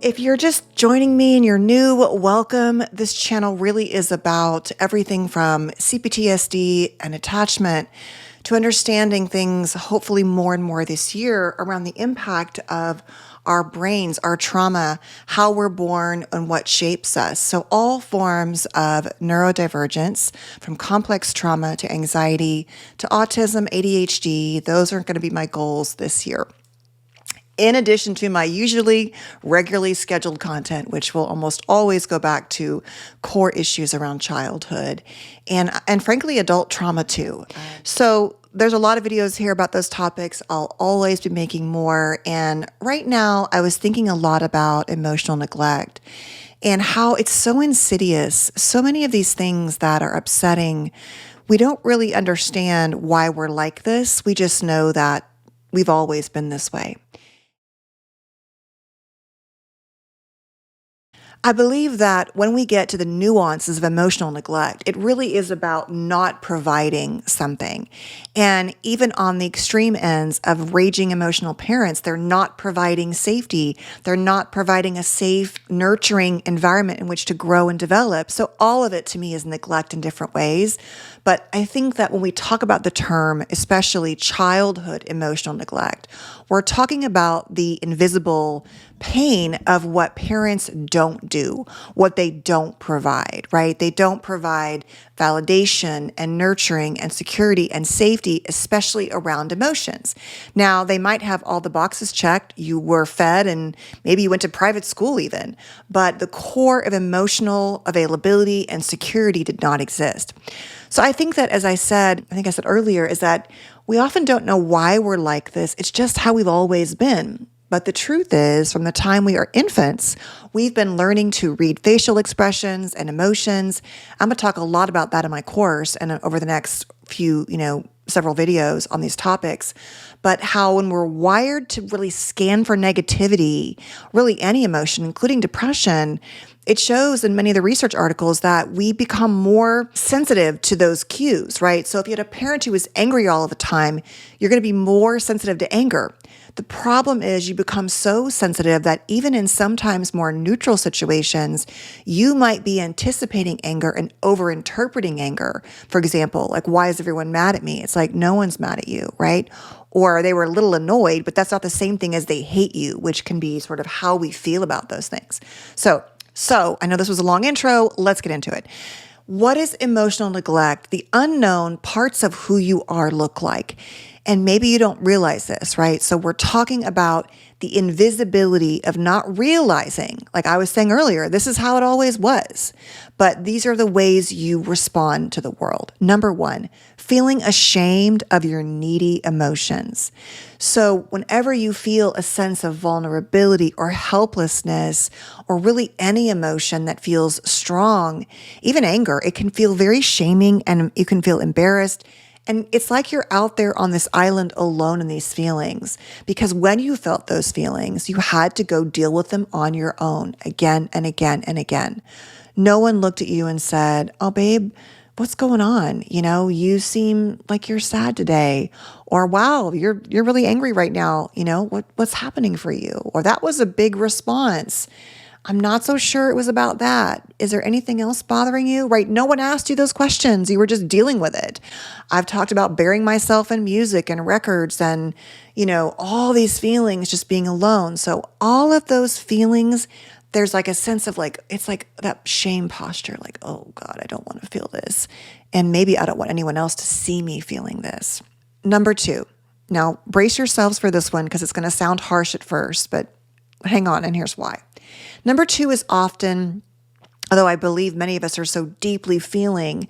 If you're just joining me and you're new, welcome. This channel really is about everything from CPTSD and attachment to understanding things, hopefully more and more this year, around the impact of our brains, our trauma, how we're born, and what shapes us. So all forms of neurodivergence, from complex trauma to anxiety to autism, ADHD, those are going to be my goals this year. In addition to my usually regularly scheduled content, which will almost always go back to core issues around childhood and frankly, adult trauma too. So there's a lot of videos here about those topics. I'll always be making more. And right now I was thinking a lot about emotional neglect and how it's so insidious. So many of these things that are upsetting, we don't really understand why we're like this. We just know that we've always been this way. I believe that when we get to the nuances of emotional neglect, it really is about not providing something. And even on the extreme ends of raging emotional parents, they're not providing safety. They're not providing a safe, nurturing environment in which to grow and develop. So all of it to me is neglect in different ways. But I think that when we talk about the term, especially childhood emotional neglect, we're talking about the invisible pain of what parents don't do, what they don't provide, right? They don't provide validation and nurturing and security and safety, especially around emotions. Now, they might have all the boxes checked. You were fed and maybe you went to private school even, but the core of emotional availability and security did not exist. So I think that, as I said earlier, is that we often don't know why we're like this. It's just how we've always been. But the truth is, from the time we are infants, we've been learning to read facial expressions and emotions. I'm going to talk a lot about that in my course and over the next few, several videos on these topics. But how when we're wired to really scan for negativity, really any emotion, including depression, it shows in many of the research articles that we become more sensitive to those cues, right? So if you had a parent who was angry all of the time, you're going to be more sensitive to anger. The problem is you become so sensitive that even in sometimes more neutral situations, you might be anticipating anger and over-interpreting anger. For example, like, why is everyone mad at me? It's like, no one's mad at you, right? Or they were a little annoyed, but that's not the same thing as they hate you, which can be sort of how we feel about those things. So I know this was a long intro. Let's get into it. What is emotional neglect? The unknown parts of who you are look like. And maybe you don't realize this, right? So we're talking about the invisibility of not realizing, like I was saying earlier, this is how it always was. But these are the ways you respond to the world. Number one, feeling ashamed of your needy emotions. So whenever you feel a sense of vulnerability or helplessness, or really any emotion that feels strong, even anger, it can feel very shaming and you can feel embarrassed. And it's like you're out there on this island alone in these feelings, because when you felt those feelings, you had to go deal with them on your own again and again and again. No one looked at you and said, "Oh, babe, what's going on? You seem like you're sad today," or "Wow, you're really angry right now. What's happening for you?" Or "That was a big response. I'm not so sure it was about that. Is there anything else bothering you?" Right? No one asked you those questions. You were just dealing with it. I've talked about burying myself in music and records and, all these feelings, just being alone. So all of those feelings, there's like a sense of it's like that shame posture, like, oh God, I don't want to feel this. And maybe I don't want anyone else to see me feeling this. Number two, now brace yourselves for this one because it's going to sound harsh at first, but hang on, and here's why. Number two is often, although I believe many of us are so deeply feeling,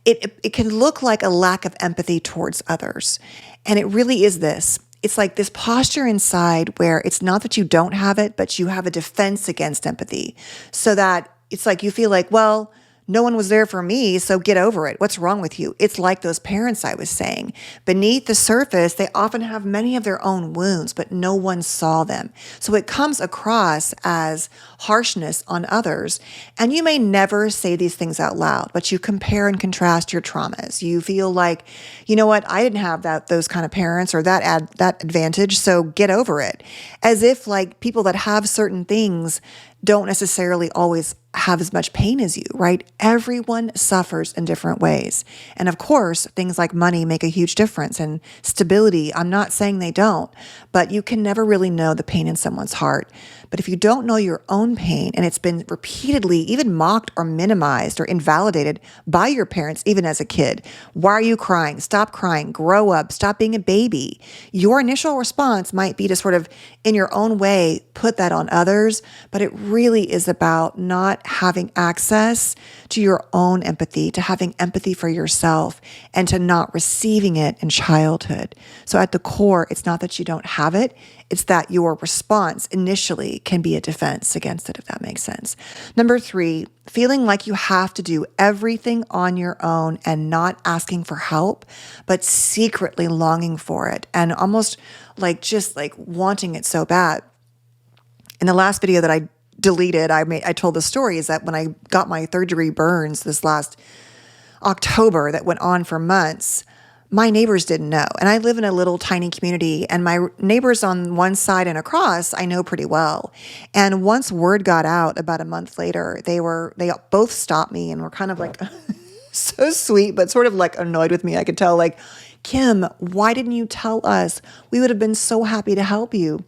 it can look like a lack of empathy towards others. And it really is this. It's like this posture inside where it's not that you don't have it, but you have a defense against empathy. So that it's like you feel like, well, no one was there for me, so get over it. What's wrong with you? It's like those parents I was saying. Beneath the surface, they often have many of their own wounds, but no one saw them. So it comes across as harshness on others. And you may never say these things out loud, but you compare and contrast your traumas. You feel like, you know what, I didn't have those kind of parents or that advantage, so get over it. As if like people that have certain things don't necessarily always have as much pain as you, right? Everyone suffers in different ways. And of course, things like money make a huge difference, and stability. I'm not saying they don't, but you can never really know the pain in someone's heart. But if you don't know your own pain and it's been repeatedly even mocked or minimized or invalidated by your parents, even as a kid, why are you crying? Stop crying, grow up, stop being a baby. Your initial response might be to sort of, in your own way, put that on others, but it really is about not having access to your own empathy, to having empathy for yourself, and to not receiving it in childhood. So at the core, it's not that you don't have it, it's that your response initially can be a defense against it, if that makes sense. Number 3, feeling like you have to do everything on your own and not asking for help, but secretly longing for it and almost like just like wanting it so bad. In the last video that I deleted, I told the story is that when I got my 3rd-degree burns this last October that went on for months, my neighbors didn't know. And I live in a little tiny community, and my neighbors on one side and across, I know pretty well. And once word got out about a month later, they both stopped me and were kind of like so sweet, but sort of like annoyed with me. I could tell, like, Kim, why didn't you tell us? We would have been so happy to help you.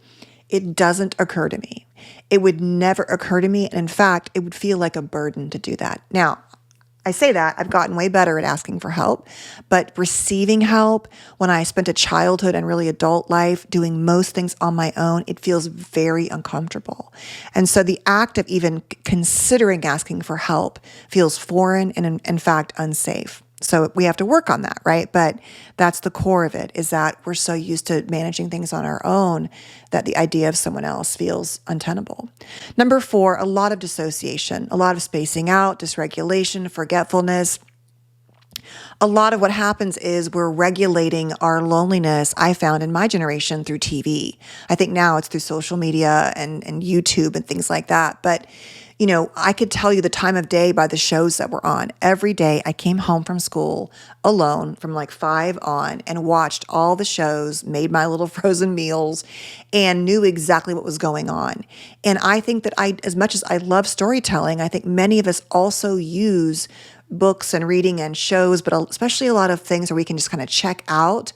It doesn't occur to me. It would never occur to me. And in fact, it would feel like a burden to do that. Now, I say that I've gotten way better at asking for help, but receiving help when I spent a childhood and really adult life doing most things on my own, it feels very uncomfortable. And so the act of even considering asking for help feels foreign and in fact unsafe. So we have to work on that, right? But that's the core of it, is that we're so used to managing things on our own that the idea of someone else feels untenable. Number 4, a lot of dissociation, a lot of spacing out, dysregulation, forgetfulness. A lot of what happens is we're regulating our loneliness, I found in my generation, through TV. I think now it's through social media and YouTube and things like that. But you know, I could tell you the time of day by the shows that were on. Every day I came home from school alone from like 5 on and watched all the shows, made my little frozen meals, and knew exactly what was going on. And I think that as much as I love storytelling, I think many of us also use books and reading and shows, but especially a lot of things where we can just kind of check out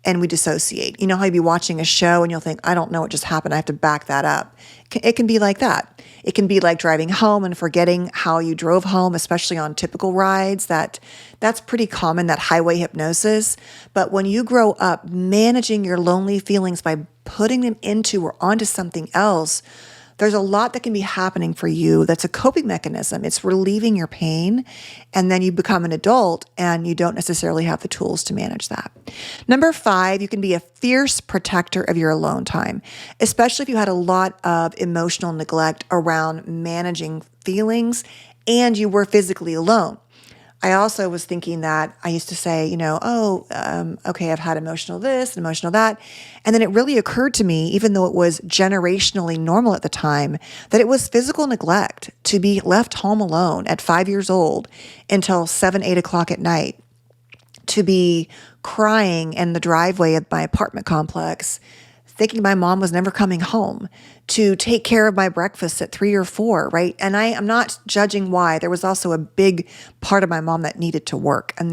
and we dissociate. You know how you'd be watching a show and you'll think, I don't know what just happened. I have to back that up. It can be like that. It can be like driving home and forgetting how you drove home, especially on typical rides. That's pretty common, that highway hypnosis. But when you grow up managing your lonely feelings by putting them into or onto something else, there's a lot that can be happening for you that's a coping mechanism. It's relieving your pain, and then you become an adult and you don't necessarily have the tools to manage that. Number 5, you can be a fierce protector of your alone time, especially if you had a lot of emotional neglect around managing feelings and you were physically alone. I also was thinking that I used to say, okay, I've had emotional this and emotional that. And then it really occurred to me, even though it was generationally normal at the time, that it was physical neglect to be left home alone at 5 years old until 7, 8 o'clock at night, to be crying in the driveway of my apartment complex, thinking my mom was never coming home, to take care of my breakfast at 3 or 4, right? And I'm not judging why. There was also a big part of my mom that needed to work. And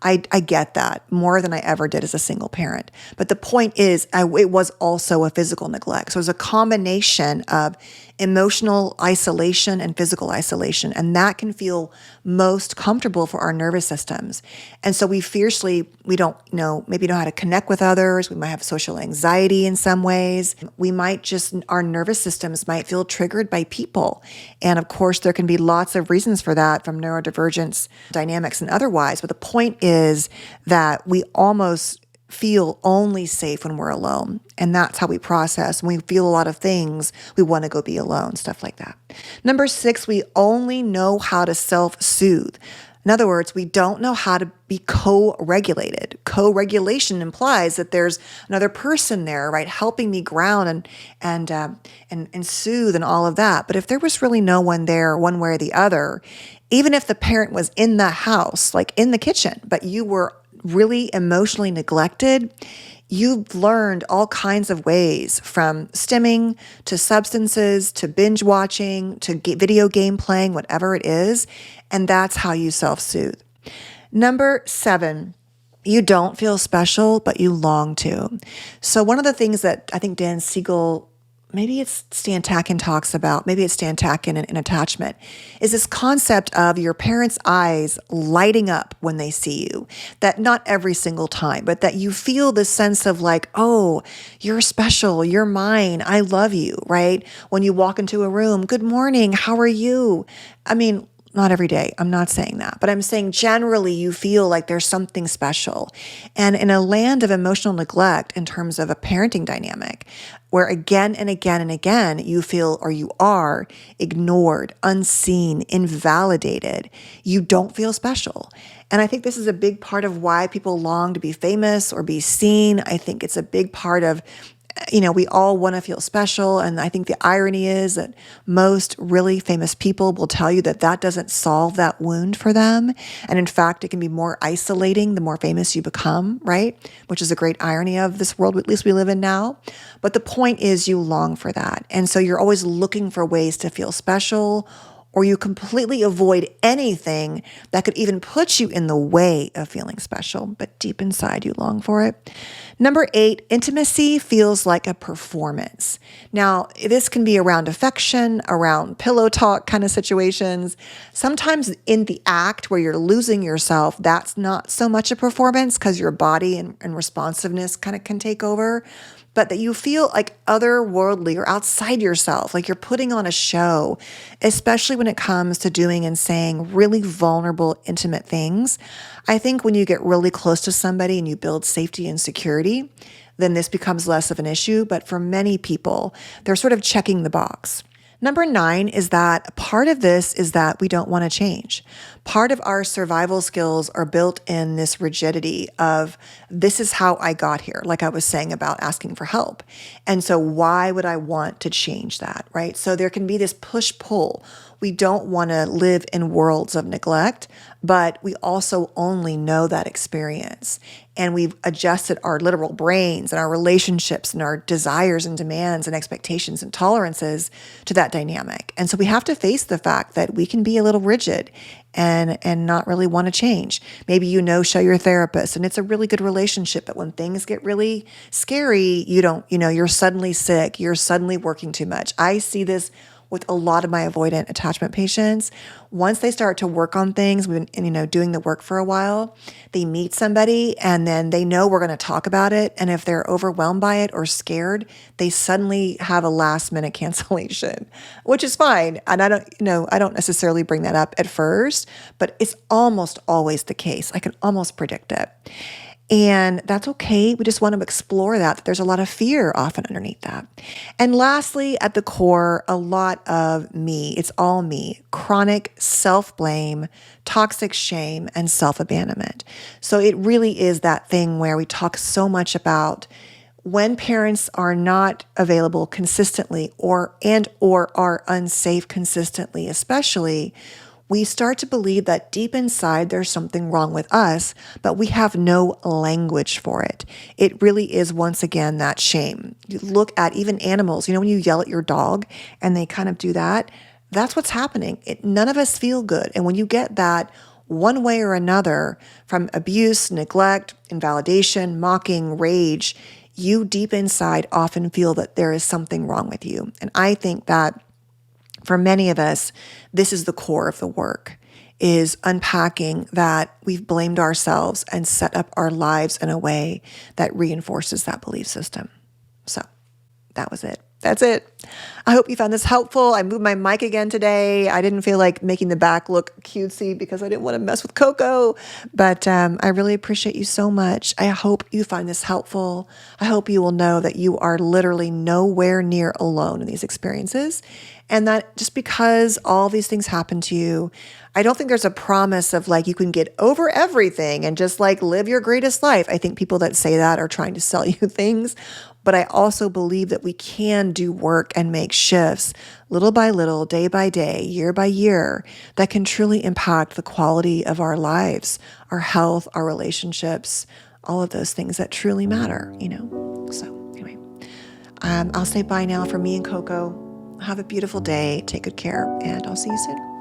I get that more than I ever did as a single parent. But the point is, it was also a physical neglect. So it was a combination of emotional isolation and physical isolation. And that can feel most comfortable for our nervous systems. And so we don't maybe know how to connect with others. We might have social anxiety in some ways. We might our nervous systems might feel triggered by people. And of course, there can be lots of reasons for that, from neurodivergence dynamics and otherwise. But the point is that we almost feel only safe when we're alone. And that's how we process. When we feel a lot of things, we want to go be alone, stuff like that. Number 6, we only know how to self-soothe. In other words, we don't know how to be co-regulated. Co-regulation implies that there's another person there, right, helping me ground and soothe and all of that. But if there was really no one there, one way or the other, even if the parent was in the house, like in the kitchen, but you were really emotionally neglected, you've learned all kinds of ways, from stimming to substances to binge watching to video game playing, whatever it is. And that's how you self-soothe. Number 7, you don't feel special, but you long to. So one of the things that I think Dan Siegel, maybe it's Stan Tatkin talks about, maybe it's Stan Tatkin in Attachment, is this concept of your parents' eyes lighting up when they see you. That not every single time, but that you feel this sense of like, oh, you're special, you're mine, I love you, right? When you walk into a room, good morning, how are you? I mean, not every day. I'm not saying that, but I'm saying generally you feel like there's something special. And in a land of emotional neglect in terms of a parenting dynamic, where again and again and again you feel, or you are, ignored, unseen, invalidated, you don't feel special. And I think this is a big part of why people long to be famous or be seen. I think it's a big part of, we all want to feel special. And I think the irony is that most really famous people will tell you that that doesn't solve that wound for them. And in fact, it can be more isolating the more famous you become, right? Which is a great irony of this world, at least we live in now. But the point is you long for that. And so you're always looking for ways to feel special, or you completely avoid anything that could even put you in the way of feeling special, but deep inside you long for it. Number 8, intimacy feels like a performance. Now, this can be around affection, around pillow talk kind of situations. Sometimes in the act where you're losing yourself, that's not so much a performance because your body and responsiveness kind of can take over. But that you feel like otherworldly or outside yourself, like you're putting on a show, especially when it comes to doing and saying really vulnerable, intimate things. I think when you get really close to somebody and you build safety and security, then this becomes less of an issue. But for many people, they're sort of checking the box. Number 9 is that part of this is that we don't want to change. Part of our survival skills are built in this rigidity of this is how I got here, like I was saying about asking for help. And so why would I want to change that, right? So there can be this push-pull. We don't want to live in worlds of neglect, but we also only know that experience. And we've adjusted our literal brains and our relationships and our desires and demands and expectations and tolerances to that dynamic. And so we have to face the fact that we can be a little rigid and not really want to change. Maybe show your therapist and it's a really good relationship, but when things get really scary, you're suddenly sick, you're suddenly working too much. I see this with a lot of my avoidant attachment patients. Once they start to work on things, we've been, doing the work for a while, they meet somebody and then they know we're going to talk about it. And if they're overwhelmed by it or scared, they suddenly have a last minute cancellation, which is fine. And I don't necessarily bring that up at first, but it's almost always the case. I can almost predict it. And that's okay. We just want to explore that there's a lot of fear often underneath that. And lastly, at the core, a lot of me. It's all me. Chronic self-blame, toxic shame, and self-abandonment. So it really is that thing where we talk so much about when parents are not available consistently or are unsafe consistently, especially, we start to believe that deep inside there's something wrong with us, but we have no language for it. It really is, once again, that shame. You look at even animals, when you yell at your dog and they kind of do that, that's what's happening. None of us feel good. And when you get that one way or another from abuse, neglect, invalidation, mocking, rage, you deep inside often feel that there is something wrong with you. And I think that for many of us, this is the core of the work, is unpacking that we've blamed ourselves and set up our lives in a way that reinforces that belief system. So that was it. That's it. I hope you found this helpful. I moved my mic again today. I didn't feel like making the back look cutesy because I didn't want to mess with Coco, but I really appreciate you so much. I hope you find this helpful. I hope you will know that you are literally nowhere near alone in these experiences, and that just because all these things happen to you, I don't think there's a promise of like you can get over everything and just like live your greatest life. I think people that say that are trying to sell you things. But I also believe that we can do work and make shifts little by little, day by day, year by year, that can truly impact the quality of our lives, our health, our relationships, all of those things that truly matter, So anyway, I'll say bye now from me and Coco. Have a beautiful day. Take good care, and I'll see you soon.